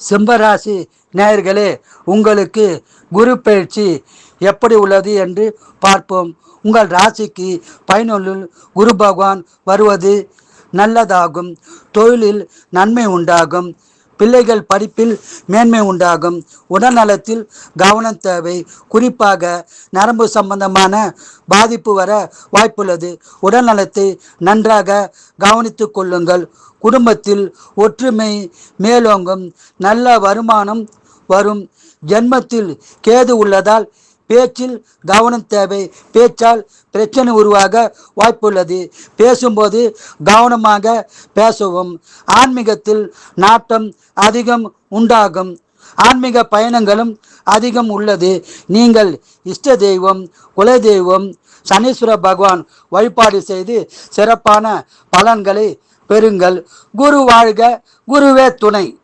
சிம்மராசி நேயர்களே, உங்களுக்கு குரு பயிற்சி எப்படி உள்ளது என்று பார்ப்போம். உங்கள் ராசிக்கு 11 குரு பகவான் வருவது நல்லதாகும். தொழிலில் நன்மை உண்டாகும். பிள்ளைகள் படிப்பில் மேன்மை உண்டாகும். உடல்நலத்தில் கவனம் தேவை. குறிப்பாக நரம்பு சம்பந்தமான பாதிப்பு வர வாய்ப்புள்ளது. உடல்நலத்தை நன்றாக கவனித்து கொள்ளுங்கள். குடும்பத்தில் ஒற்றுமை மேலோங்கும். நல்ல வருமானம் வரும். ஜென்மத்தில் கேது உள்ளதால் பேச்சில் கவனம் தேவை. பேச்சால் பிரச்சனை உருவாக வாய்ப்புள்ளது. பேசும்போது கவனமாக பேசவும். ஆன்மீகத்தில் நாட்டம் அதிகம் உண்டாகும். ஆன்மீக பயணங்களும் அதிகம் உள்ளது. நீங்கள் இஷ்ட தெய்வம், குல தெய்வம் சனீஸ்வர பகவான் வழிபாடு செய்து சிறப்பான பலன்களை பெறுங்கள். குரு வாழ்க, குருவே துணை.